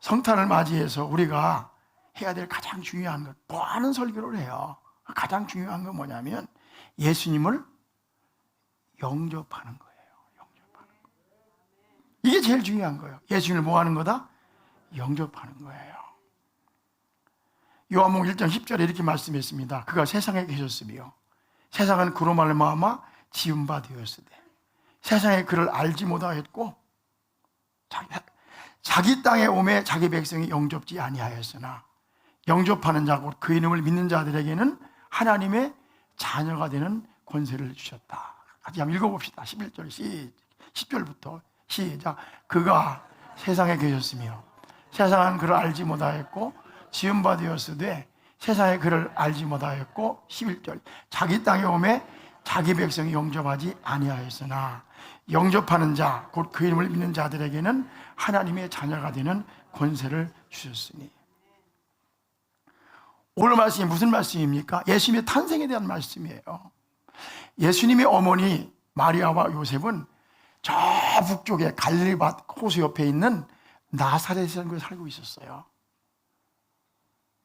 성탄을 맞이해서 우리가 해야 될 가장 중요한 것, 많은 설교를 해요. 가장 중요한 건 뭐냐면 예수님을 영접하는 거예요. 영접하는 거. 이게 제일 중요한 거예요. 예수님을 뭐 하는 거다? 영접하는 거예요. 요한복음 1장 10절에 이렇게 말씀했습니다. 그가 세상에 계셨으며 세상은 그로 말미암아 지은 바 되었으되 세상에 그를 알지 못하였고 자기 땅에 오매 자기 백성이 영접지 아니하였으나 영접하는 자 곧 그 이름을 믿는 자들에게는 하나님의 자녀가 되는 권세를 주셨다. 같이 한번 읽어봅시다. 11절 10절부터 시작. 그가 세상에 계셨으며 세상은 그를 알지 못하였고 지은 바 되었으되 세상에 그를 알지 못하였고 11절 자기 땅에 오매 자기 백성이 영접하지 아니하였으나 영접하는 자 곧 그 이름을 믿는 자들에게는 하나님의 자녀가 되는 권세를 주셨으니. 오늘 말씀이 무슨 말씀입니까? 예수님의 탄생에 대한 말씀이에요. 예수님의 어머니 마리아와 요셉은 저 북쪽에 갈릴리밭 호수 옆에 있는 나사렛에 살고 있었어요.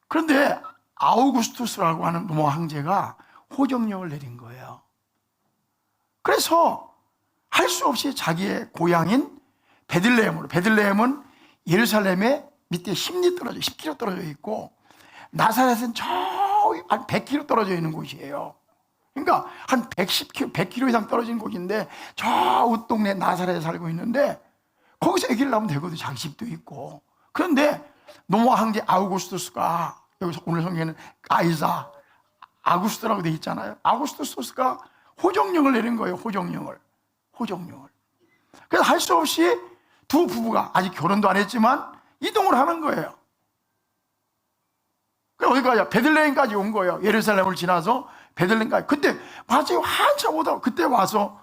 그런데 아우구스투스라고 하는 로마 황제가 호정령을 내린 거예요. 그래서 할 수 없이 자기의 고향인 베들레헴으로, 베들레헴은 예루살렘의 밑에 10km 떨어져 있고 나사렛은 저 한 100km 떨어져 있는 곳이에요. 그러니까 한 110km 이상 떨어진 곳인데 저 웃동네 나사렛에 살고 있는데 거기서 아기를 낳으면 되거든요. 자기 집도 있고. 그런데 로마 황제 아우구스투스가, 여기서 오늘 성경에는 가이사 아구스토라고 되어 있잖아요. 아구스투스가 호정령을 내린 거예요. 호정령을. 그래서 할 수 없이 두 부부가 아직 결혼도 안 했지만 이동을 하는 거예요. 그래서 어디까지? 베들레헴까지 온 거예요. 예루살렘을 지나서 베들레헴까지. 그때 마치 한참 오다 그때 와서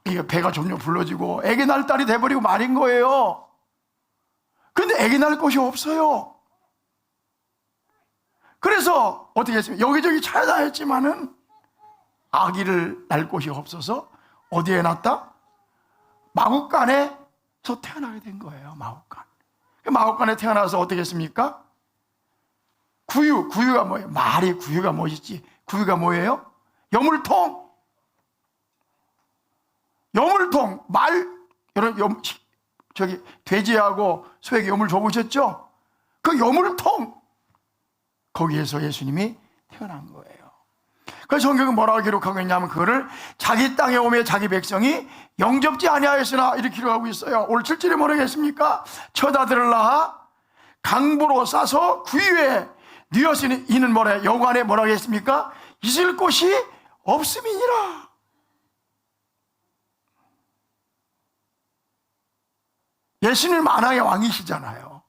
이게 배가 점점 불러지고 애기 낳을 딸이 돼버리고 말인 거예요. 근데 애기 낳을 곳이 없어요. 그래서 어떻게 했습니까? 여기저기 찾아다녔지만은 아기를 낳을 곳이 없어서 어디에 낳았다? 마국간에서 태어나게 된 거예요. 마국간에 태어나서 어떻게 했습니까? 구유가 뭐예요? 말이 구유가 멋있지. 구유가 뭐예요? 여물통, 말, 여러분, 저기, 돼지하고 소에게 여물 줘보셨죠? 그 여물통, 거기에서 예수님이 태어난 거예요. 그래서 성경은 뭐라고 기록하고 있냐면 그거를 자기 땅에 오매 자기 백성이 영접지 아니하였으나 이렇게 기록하고 있어요. 오늘 7절에 뭐라고 했습니까? 첫 아들을 낳아 강보로 싸서 구유에 뉘었으니 이는 뭐래? 여관에 뭐라고 했습니까? 있을 곳이 없음이니라. 예수님 만왕의 왕이시잖아요.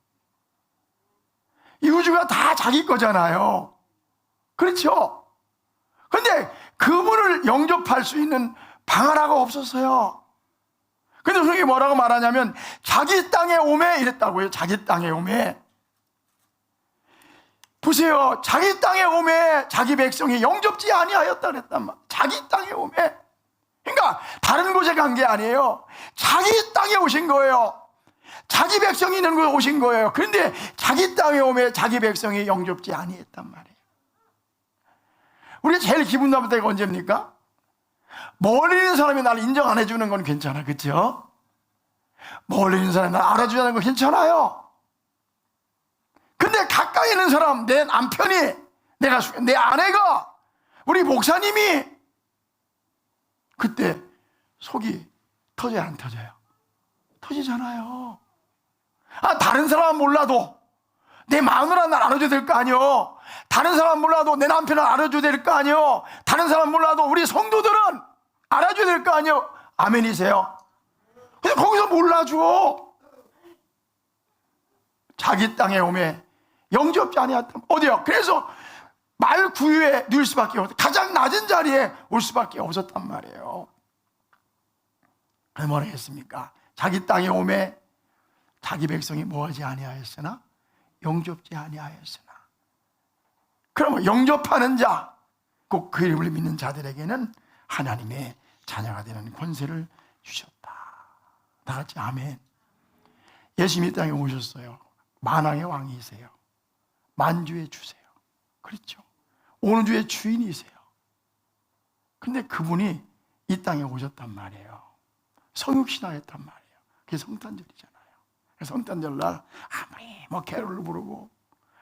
이 우주가 다 자기 거잖아요. 그렇죠? 근데 그분을 영접할 수 있는 방 하나가 없었어요. 근데 성경이 뭐라고 말하냐면 자기 땅에 오매 이랬다고요. 자기 땅에 오매. 보세요. 자기 땅에 오매 자기 백성이 영접지 아니하였다 그랬단 말이에요. 자기 땅에 오매. 그러니까 다른 곳에 간 게 아니에요. 자기 땅에 오신 거예요. 자기 백성이 있는 곳에 오신 거예요. 그런데 자기 땅에 오매 자기 백성이 영접지 아니했단 말이에요. 우리가 제일 기분 나쁠 때가 언제입니까? 멀리 있는 사람이 나를 인정 안 해주는 건 괜찮아. 그렇죠? 멀리 있는 사람이 나를 알아주는 건 괜찮아요. 근데 가까이 있는 사람, 내 남편이, 내 아내가, 우리 목사님이 그때 속이 터져요, 안 터져요? 터지잖아요. 다른 사람은 몰라도 내 마누라 날 알아줘야 될 거 아니요. 다른 사람 몰라도 내 남편을 알아줘야 될 거 아니요. 다른 사람 몰라도 우리 성도들은 알아줘야 될 거 아니요. 아멘이세요? 근데 거기서 몰라줘. 자기 땅에 오매 영접지 아니었다. 어디요? 그래서 말 구유에 누울 수밖에 없었다. 가장 낮은 자리에 올 수밖에 없었단 말이에요. 그래서 뭐라 했습니까? 자기 땅에 오매 자기 백성이 뭐하지 아니하였으나 영접지 아니하였으나. 그러면 영접하는 자, 꼭 그 이름을 믿는 자들에게는 하나님의 자녀가 되는 권세를 주셨다. 다 같이 아멘. 예수님이 이 땅에 오셨어요. 만왕의 왕이세요. 만주의 주세요. 그렇죠? 오는 주의 주인이세요. 근데 그분이 이 땅에 오셨단 말이에요. 성육신하였단 말이에요. 그게 성탄절이잖아요. 그래서 성탄절날 아무리 게롤을 부르고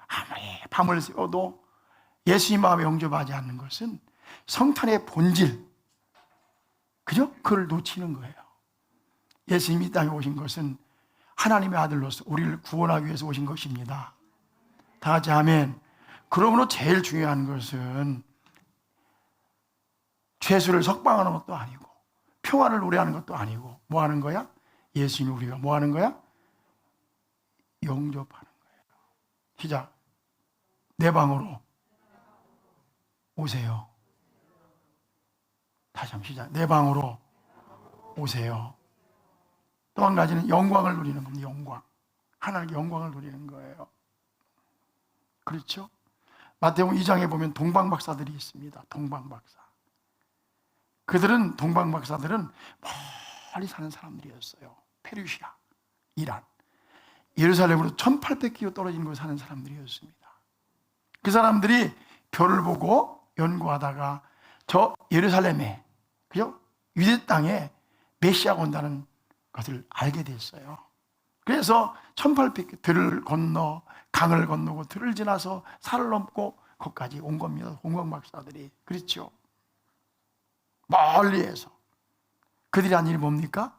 아무리 밤을 새워도 예수님 마음에 영접하지 않는 것은 성탄의 본질, 그죠? 그걸 놓치는 거예요. 예수님이 이 땅에 오신 것은 하나님의 아들로서 우리를 구원하기 위해서 오신 것입니다. 다 같이 아멘. 그러므로 제일 중요한 것은 죄수를 석방하는 것도 아니고 평화를 노래하는 것도 아니고 뭐 하는 거야? 예수님이 우리가 뭐 하는 거야? 영접하는 거예요. 시작. 내 방으로 오세요. 다시 한번 시작. 내 방으로 오세요. 또 한 가지는 영광을 누리는 겁니다. 영광. 하나님의 영광을 누리는 거예요. 그렇죠? 마태복음 2장에 보면 동방박사들이 있습니다. 동방박사. 동방박사들은 멀리 사는 사람들이었어요. 페르시아, 이란, 예루살렘으로 1800km 떨어진 곳에 사는 사람들이었습니다. 그 사람들이 별을 보고 연구하다가 저 예루살렘에, 그죠? 유대 땅에 메시아가 온다는 것을 알게 됐어요. 그래서 1800km 들을 건너 강을 건너고 들을 지나서 산을 넘고 거기까지 온 겁니다. 동방박사들이. 그렇죠? 멀리에서. 그들이 한 일이 뭡니까?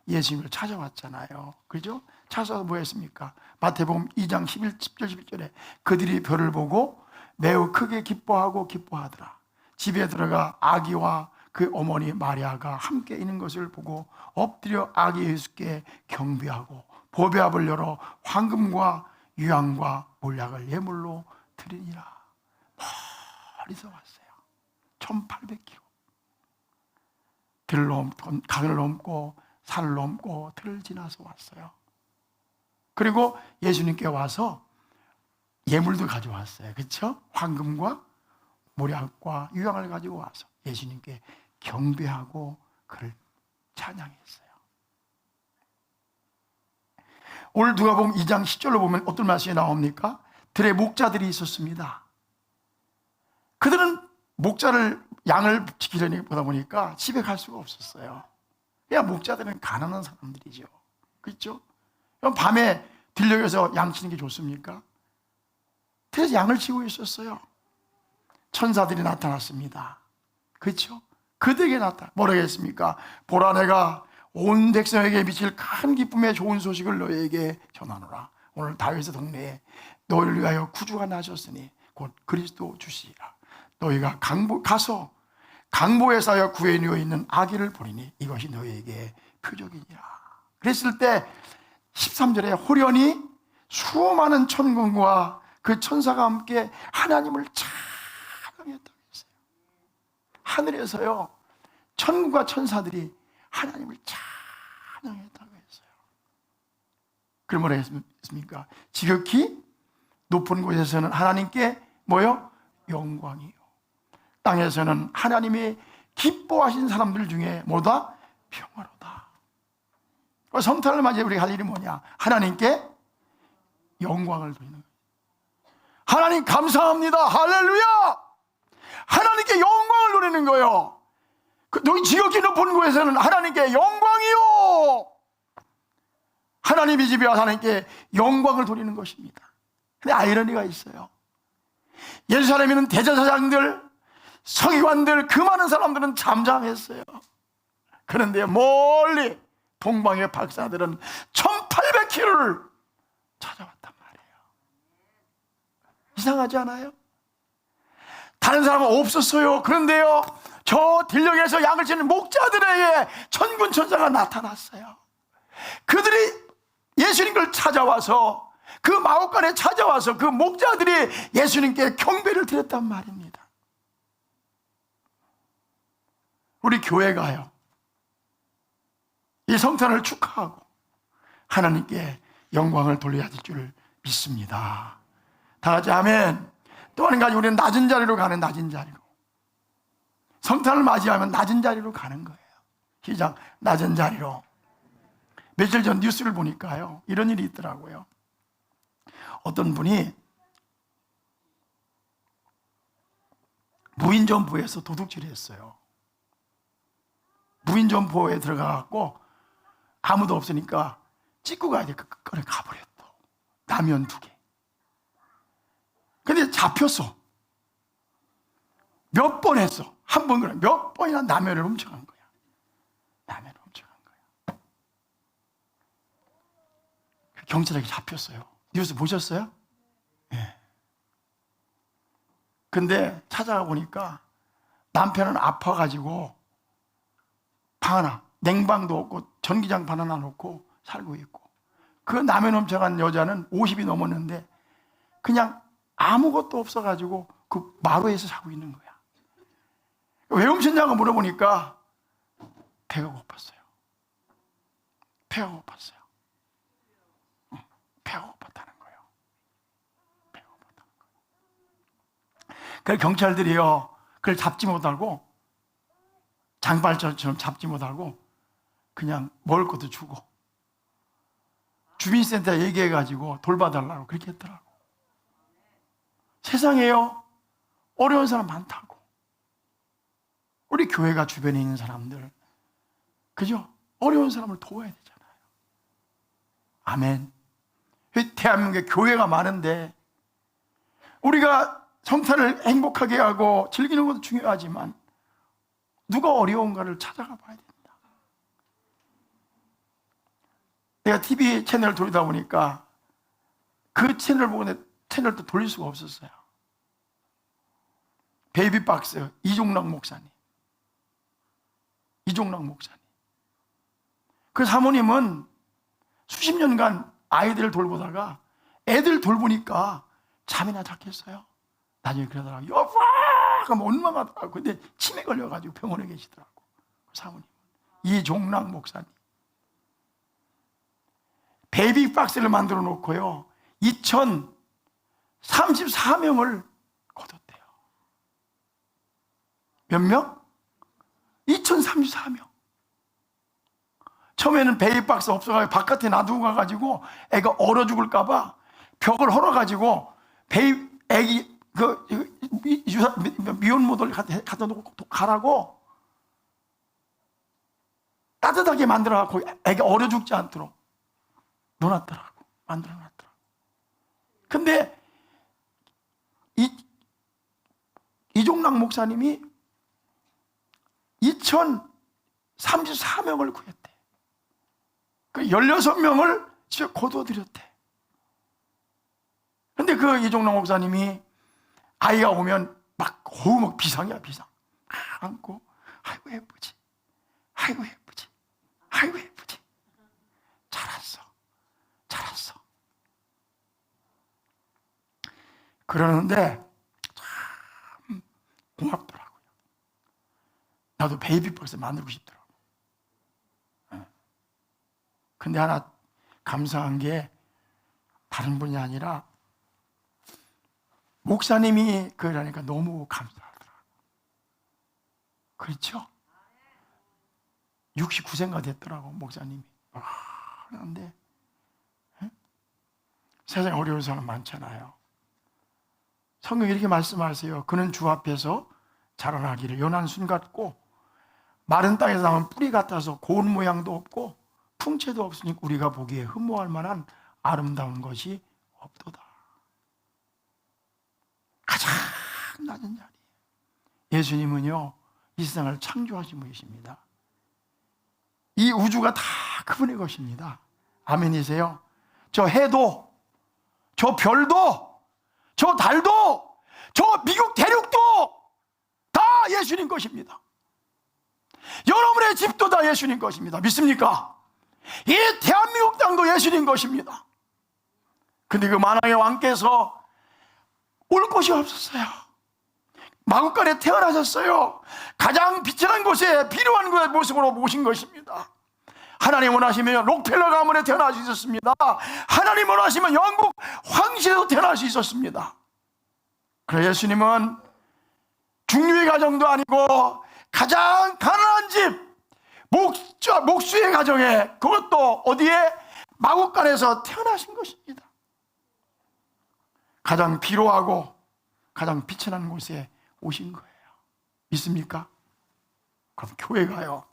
예수님을 찾아왔잖아요. 그죠? 찾아와서 뭐 했습니까? 마태복음 2장 10절 11절에 그들이 별을 보고 매우 크게 기뻐하더라. 집에 들어가 아기와 그 어머니 마리아가 함께 있는 것을 보고 엎드려 아기 예수께 경배하고 보배압을 열어 황금과 유향과 몰약을 예물로 드리니라. 멀리서 왔어요. 1800km. 강을 넘고 산을 넘고 들을 지나서 왔어요. 그리고 예수님께 와서 예물도 가져왔어요. 그렇죠? 황금과 몰약과 유향을 가지고 와서 예수님께 경배하고 그를 찬양했어요. 오늘 누가복음 2장 10절로 보면 어떤 말씀이 나옵니까? 들에 목자들이 있었습니다. 그들은 양을 지키려니 보다 보니까 집에 갈 수가 없었어요. 야, 목자들은 가난한 사람들이죠. 그렇죠? 그럼 밤에 들녘에서 양 치는 게 좋습니까? 그래서 양을 치고 있었어요. 천사들이 나타났습니다. 그렇죠? 그들에게 뭐라고 했습니까? 보라, 내가 온 백성에게 미칠 큰 기쁨의 좋은 소식을 너희에게 전하노라. 오늘 다윗의 동네에 너희를 위하여 구주가 나셨으니 곧 그리스도 주시리라. 너희가 가서 강보에 쌓여 구해놓여 있는 아기를 보리니 이것이 너희에게 표적이니라. 그랬을 때 13절에 호련히 수많은 천군과 그 천사가 함께 하나님을 찬양했다고 했어요. 하늘에서요, 천군과 천사들이 하나님을 찬양했다고 했어요. 그럼 뭐라 했습니까? 지극히 높은 곳에서는 하나님께 뭐요? 영광이요. 땅에서는 하나님이 기뻐하신 사람들 중에 뭐다? 평화로다. 성탄을 맞이해 우리가 할 일이 뭐냐? 하나님께 영광을 돌리는 거예요. 하나님 감사합니다. 할렐루야. 하나님께 영광을 돌리는 거예요. 너희 지극히 높은 곳에서는 하나님께 영광이요. 하나님의 집에 와서 하나님께 영광을 돌리는 것입니다. 근데 아이러니가 있어요. 예루살렘에 있는 대제사장들, 서기관들, 그 많은 사람들은 잠잠했어요. 그런데 멀리 동방의 박사들은 1800km를 찾아왔단 말이에요. 이상하지 않아요? 다른 사람은 없었어요. 그런데요, 저 들녘에서 양을 치는 목자들에게 천군 천사가 나타났어요. 그들이 예수님을 찾아와서, 그 마옥간에 찾아와서 그 목자들이 예수님께 경배를 드렸단 말입니다. 우리 교회가요, 이 성탄을 축하하고 하나님께 영광을 돌려야 될 줄 믿습니다. 다 같이 아멘. 또 한 가지, 우리는 낮은 자리로 가는, 낮은 자리로. 성탄을 맞이하면 낮은 자리로 가는 거예요. 시작. 낮은 자리로. 며칠 전 뉴스를 보니까요, 이런 일이 있더라고요. 어떤 분이 무인점포에서 도둑질을 했어요. 무인점포에 들어가갖고 아무도 없으니까 찍고 가야 돼. 그 꺼내 가버렸어. 라면 2개. 근데 잡혔어. 몇 번 했어. 한 번 그래. 몇 번이나 라면을 훔쳐간 거야. 라면을 훔쳐간 거야. 경찰에게 잡혔어요. 뉴스 보셨어요? 예. 근데 찾아가 보니까 남편은 아파가지고 방 하나, 냉방도 없고 전기장판 하나 놓고 살고 있고, 그 라면 훔쳐간 여자는 50이 넘었는데 그냥 아무것도 없어가지고 그 마루에서 자고 있는 거야. 왜 훔쳤냐고 물어보니까 배가 고팠어요. 배가 고팠어요. 배가 고팠다는 거예요. 배가 고팠다는 거예요. 그래서 경찰들이요, 그걸 잡지 못하고, 장발처럼 잡지 못하고 그냥 먹을 것도 주고 주민센터에 얘기해가지고 돌봐달라고 그렇게 했더라고. 세상에요, 어려운 사람 많다고. 우리 교회가 주변에 있는 사람들, 그죠? 어려운 사람을 도와야 되잖아요. 아멘. 대한민국에 교회가 많은데 우리가 성탄을 행복하게 하고 즐기는 것도 중요하지만 누가 어려운가를 찾아가 봐야 됩니다. 내가 TV 채널을 돌리다 보니까 그 채널을 보고 내 채널도 돌릴 수가 없었어요. 베이비박스 이종락 목사님. 그 사모님은 수십 년간 아이들을 돌보다가 애들 돌보니까 잠이나 잤겠어요. 나중에 그러더라고요. 여보! 하면 원망하더라고요. 근데 치매 걸려가지고 병원에 계시더라고요. 그 사모님. 이종락 목사님. 베이비박스를 만들어 놓고요, 2034명을 거뒀대요. 몇 명? 2034명. 처음에는 베이비박스 없어가지고 바깥에 놔두고 가가지고 애가 얼어 죽을까봐 벽을 헐어가지고 애기 미혼모들 갖다 놓고 가라고 따뜻하게 만들어갖고 애가 얼어 죽지 않도록 놓았더라고. 만들어 놨더라고. 근데 이종락 목사님이 2034명을 구했대. 그 16명을 집에 거둬들였대. 근데 그 이종락 목사님이 아이가 오면 막 비상이야, 비상. 안고, 아이고 예쁘지, 아이고 예쁘지, 아이고 예쁘지, 잘했어, 잘했어. 그러는데 참 고맙더라고요. 나도 베이비박스 만들고 싶더라고. 근데 하나 감사한 게 다른 분이 아니라 목사님이 그러니까 너무 감사하더라고요. 그렇죠? 69세가 됐더라고, 목사님이. 그런데 세상에 어려운 사람 많잖아요. 성경이 이렇게 말씀하세요. 그는 주 앞에서 자라나기를 연한 순 같고 마른 땅에서 나온 뿌리 같아서 고운 모양도 없고 풍채도 없으니 우리가 보기에 흠모할 만한 아름다운 것이 없도다. 가장 낮은 자리. 예수님은요, 이 세상을 창조하신 분이십니다. 이 우주가 다 그분의 것입니다. 아멘이세요? 저 해도, 저 별도, 저 달도, 저 미국 대륙도 다 예수님 것입니다. 여러분의 집도 다 예수님 것입니다. 믿습니까? 이 대한민국 땅도 예수님 것입니다. 근데 그 만왕의 왕께서 올 곳이 없었어요. 마구간에 태어나셨어요. 가장 비천한 곳에 필요한 그의 모습으로 모신 것입니다. 하나님 원하시면 록펠러 가문에 태어날 수 있었습니다. 하나님 원하시면 영국 황실에도 태어날 수 있었습니다. 그래 예수님은 중류의 가정도 아니고 가장 가난한 집 목수의 가정에, 그것도 어디에? 마구간에서 태어나신 것입니다. 가장 피로하고 가장 비천한 곳에 오신 거예요. 믿습니까? 그럼 교회 가요.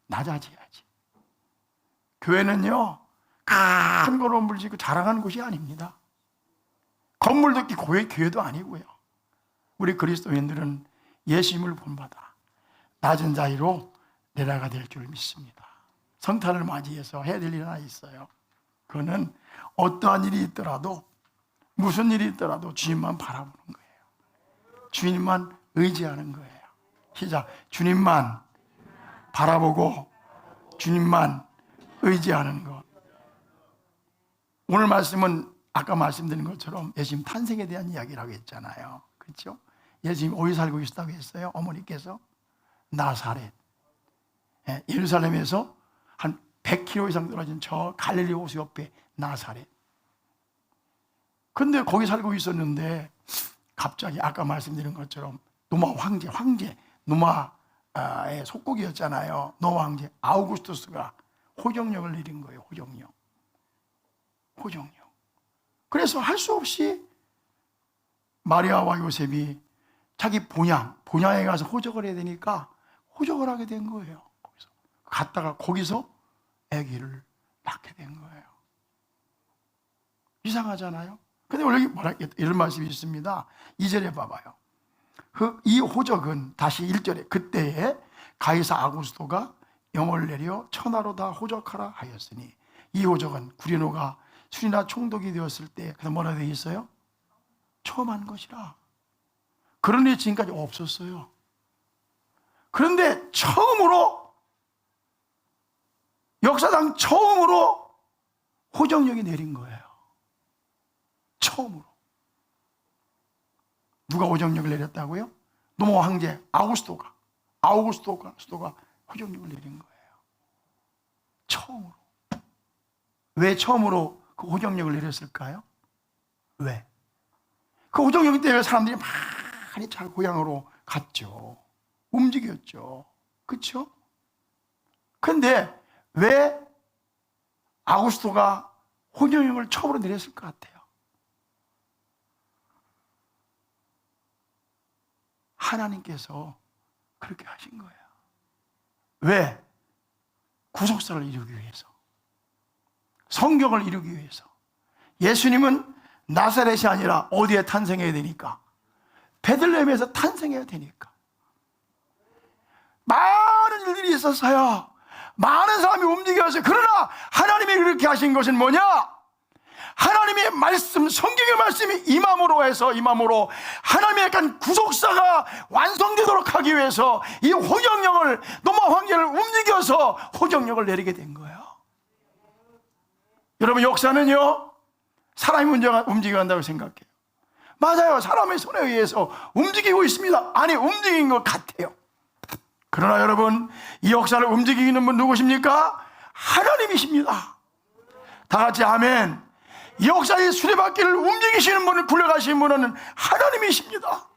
낮아져야지. 교회는요, 큰 건물 짓고 자랑하는 곳이 아닙니다. 건물도 있고 교회도 아니고요. 우리 그리스도인들은 예수님을 본받아 낮은 자리로 내려가 될 줄 믿습니다. 성탄을 맞이해서 해야 될 일 하나 있어요. 그거는 어떠한 일이 있더라도, 무슨 일이 있더라도 주님만 바라보는 거예요. 주님만 의지하는 거예요. 시작. 주님만 바라보고 주님만 의지하는 것. 오늘 말씀은 아까 말씀드린 것처럼 예수님 탄생에 대한 이야기라고 했잖아요. 그렇죠? 예수님 어디 살고 계시다고 했어요? 어머니께서 나사렛, 예루살렘에서 한 100km 이상 떨어진 저 갈릴리 호수 옆에 나사렛. 근데 거기 살고 있었는데 갑자기 아까 말씀드린 것처럼 노마 황제, 노마의 속국이었잖아요. 노마 황제 아우구스투스가 호정령을 내린 거예요. 호정령. 그래서 할 수 없이 마리아와 요셉이 자기 본향에 가서 호적을 해야 되니까 호적을 하게 된 거예요. 거기서 갔다가 거기서 아기를 낳게 된 거예요. 이상하잖아요. 근데 원래 이런 말씀이 있습니다. 2절에 봐봐요. 이 호적은 다시 1절에 그때에 가이사 아구스토가 영을 내려 천하로 다 호적하라 하였으니 이 호적은 구리노가 술이나 총독이 되었을 때 그래서 뭐라 되어 있어요? 처음 한 것이라. 그런 일이 지금까지 없었어요. 그런데 처음으로, 역사상 처음으로 호정령이 내린 거예요. 처음으로. 누가 호정령을 내렸다고요? 노마 황제 아우구스토가 호정령을 내린 거예요. 처음으로. 왜 처음으로 그 호정령을 내렸을까요? 왜? 그 호정령 때문에 사람들이 많이 잘 고향으로 갔죠. 움직였죠. 그렇죠? 근데 왜 아우구스토가 호정령을 처음으로 내렸을 것 같아요? 하나님께서 그렇게 하신 거예요. 왜? 구속사를 이루기 위해서, 성경을 이루기 위해서. 예수님은 나사렛이 아니라 어디에 탄생해야 되니까? 베들레헴에서 탄생해야 되니까. 많은 일들이 있었어요. 많은 사람이 움직여서. 그러나 하나님이 그렇게 하신 것은 뭐냐? 하나님의 말씀, 성경의 말씀이 임함으로 하나님의 약간 구속사가 완성되도록 하기 위해서 이 호정령을, 노마 황제를 움직여서 호정령을 내리게 된 거예요. 여러분, 역사는요, 사람이 움직여간다고 생각해요. 맞아요. 사람의 손에 의해서 움직이고 있습니다. 아니, 움직인 것 같아요. 그러나 여러분, 이 역사를 움직이는 분 누구십니까? 하나님이십니다. 다 같이 아멘. 이 역사의 수레바퀴를 움직이시는 분을 불러가시는 분은 하나님이십니다.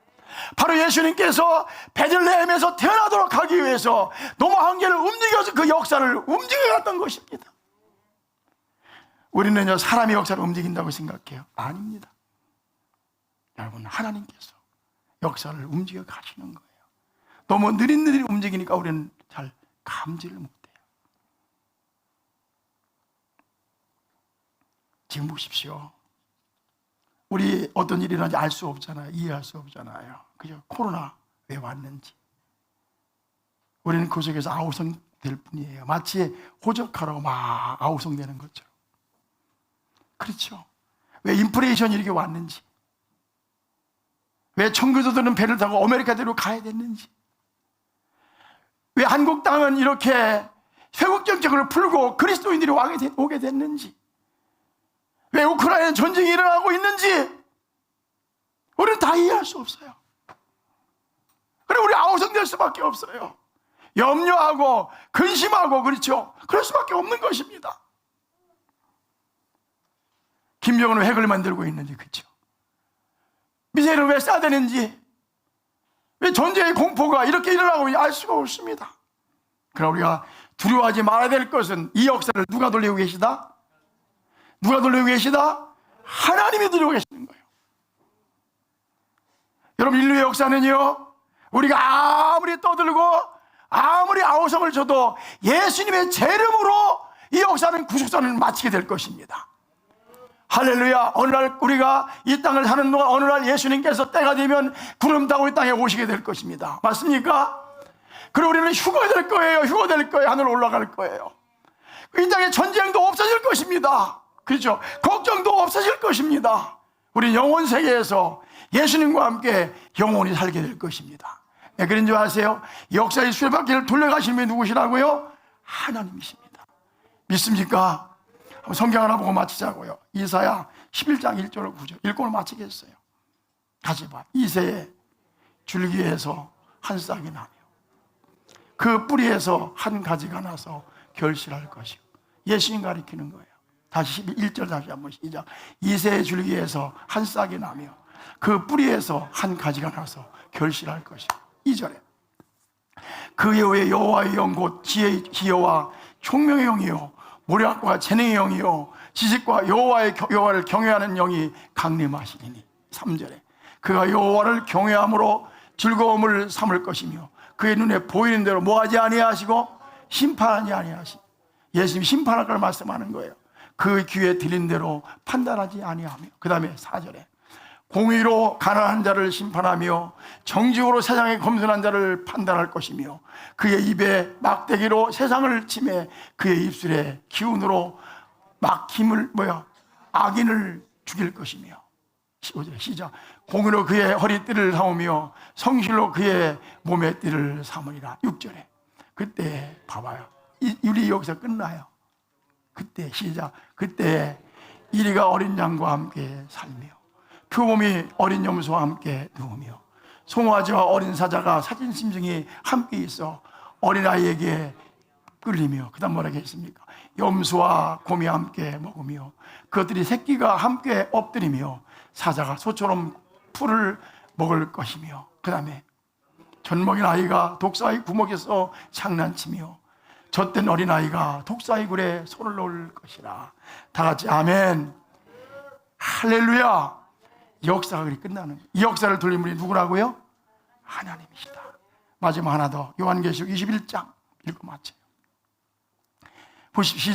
바로 예수님께서 베들레헴에서 태어나도록 하기 위해서 노마 황제를 움직여서 그 역사를 움직여갔던 것입니다. 우리는요, 사람이 역사를 움직인다고 생각해요. 아닙니다. 여러분, 하나님께서 역사를 움직여 가시는 거예요. 너무 느릿느릿 움직이니까 우리는 잘 감지를 못해요. 지금 보십시오. 우리 어떤 일이 일어나는지 알 수 없잖아요. 이해할 수 없잖아요. 그죠? 코로나 왜 왔는지. 우리는 그 속에서 아우성될 뿐이에요. 마치 호적하라고 막 아우성되는 것처럼. 그렇죠? 왜 인플레이션이 이렇게 왔는지, 왜 청교도들은 배를 타고 아메리카대로 가야 됐는지, 왜 한국 땅은 이렇게 회국 정책을 풀고 그리스도인들이 오게 됐는지, 왜 우크라이나 전쟁이 일어나고 있는지 우리는 다 이해할 수 없어요. 그래, 우리 아우성될 수밖에 없어요. 염려하고 근심하고, 그렇죠? 그럴 수밖에 없는 것입니다. 김정은은 핵을 만들고 있는지, 그렇죠? 미사일을 왜 쏴대는지, 왜 전쟁의 공포가 이렇게 일어나고 있는지 알 수가 없습니다. 그러나 우리가 두려워하지 말아야 될 것은 이 역사를 누가 돌리고 계시다? 누가 돌리고 계시다? 하나님이 돌리고 계시는 거예요. 여러분, 인류의 역사는요, 우리가 아무리 떠들고 아무리 아우성을 쳐도 예수님의 재림으로 이 역사는 구속사는 마치게 될 것입니다. 할렐루야. 어느 날 우리가 이 땅을 사는 동안 어느 날 예수님께서 때가 되면 구름 타고 이 땅에 오시게 될 것입니다. 맞습니까? 그리고 우리는 휴거될 거예요. 휴거될 거예요. 하늘 올라갈 거예요. 이 땅에 전쟁도 없어질 것입니다. 그렇죠? 걱정도 없어질 것입니다. 우리 영혼 세계에서 예수님과 함께 영원히 살게 될 것입니다. 왜 그런 줄 아세요? 역사의 수레바퀴를 돌려가시는 분이 누구시라고요? 하나님이십니다. 믿습니까? 성경 하나 보고 마치자고요. 이사야 11장 1절 9절 읽고 마치겠어요. 같이 봐. 이새의 줄기에서 한 싹이 나며 그 뿌리에서 한 가지가 나서 결실할 것이요. 예수님 가리키는 거예요. 다시 1절 다시 한번 시작. 이새의 줄기에서 한 싹이 나며 그 뿌리에서 한 가지가 나서 결실할 것이요. 2절에 그 여호와의 여호와의 영 곧 지혜의 여호와 총명의 영이요 모략과 재능의 영이요 지식과 여호와를 경외하는 영이 강림하시리니. 3절에 그가 여호와를 경외함으로 즐거움을 삼을 것이며 그의 눈에 보이는 대로 뭐하지 아니하시고 심판하지 아니하시고, 예수님이 심판할 걸 말씀하는 거예요. 그 귀에 들린 대로 판단하지 아니하며. 그 다음에 4절에 공의로 가난한 자를 심판하며 정직으로 세상에 검선한 자를 판단할 것이며 그의 입에 막대기로 세상을 치매 그의 입술에 기운으로 막힘을 악인을 죽일 것이며. 15절 시작. 공의로 그의 허리띠를 삼으며 성실로 그의 몸의 띠를 삼으리라. 6절에 그때 봐봐요. 우리 여기서 끝나요. 그때 시작. 그때 이리가 어린 양과 함께 살며 표범이 어린 염소와 함께 누우며 송아지와 어린 사자가 사진 심증이 함께 있어 어린아이에게 끌리며. 그 다음 뭐라고 했습니까? 염소와 곰이 함께 먹으며 그것들이 새끼가 함께 엎드리며 사자가 소처럼 풀을 먹을 것이며. 그 다음에 젖먹인 아이가 독사의 구멍에서 장난치며 젖된 어린아이가 독사의 굴에 손을 놓을 것이라. 다 같이 아멘. 할렐루야. 역사가 그리 끝나는 거예요. 이 역사를 돌린 분이 누구라고요? 하나님이시다. 마지막 하나 더. 요한계시록 21장 읽고 마쳐요. 보십시오.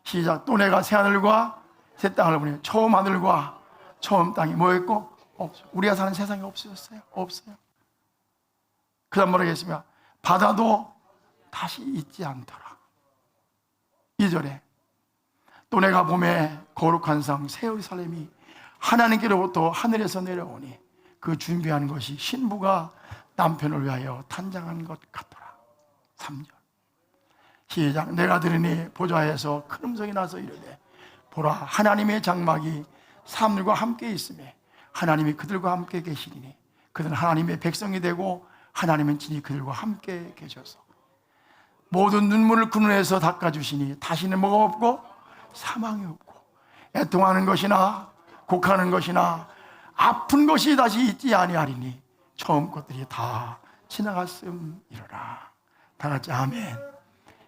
시작. 또 내가 새하늘과 새 땅을 보니 처음 하늘과 처음 땅이 뭐였고? 없어요. 우리가 사는 세상이 없어졌어요. 없어요. 그 다음 뭐라고 했습니까? 바다도 다시 있지 않더라. 2절에 또 내가 봄에 거룩한 성 새 예루살렘이 하나님께로부터 하늘에서 내려오니 그 준비한 것이 신부가 남편을 위하여 탄장한 것 같더라. 3절 시작. 내가 들으니 보좌에서 큰 음성이 나서 이르되 보라 하나님의 장막이 사람들과 함께 있으며 하나님이 그들과 함께 계시리니 그들은 하나님의 백성이 되고 하나님은 친히 그들과 함께 계셔서 모든 눈물을 그 눈에서 닦아주시니 다시는 뭐가 없고 사망이 없고 애통하는 것이나 곡하는 것이나 아픈 것이 다시 있지 아니하리니 처음 것들이 다 지나갔음이로라. 다 같이 아멘.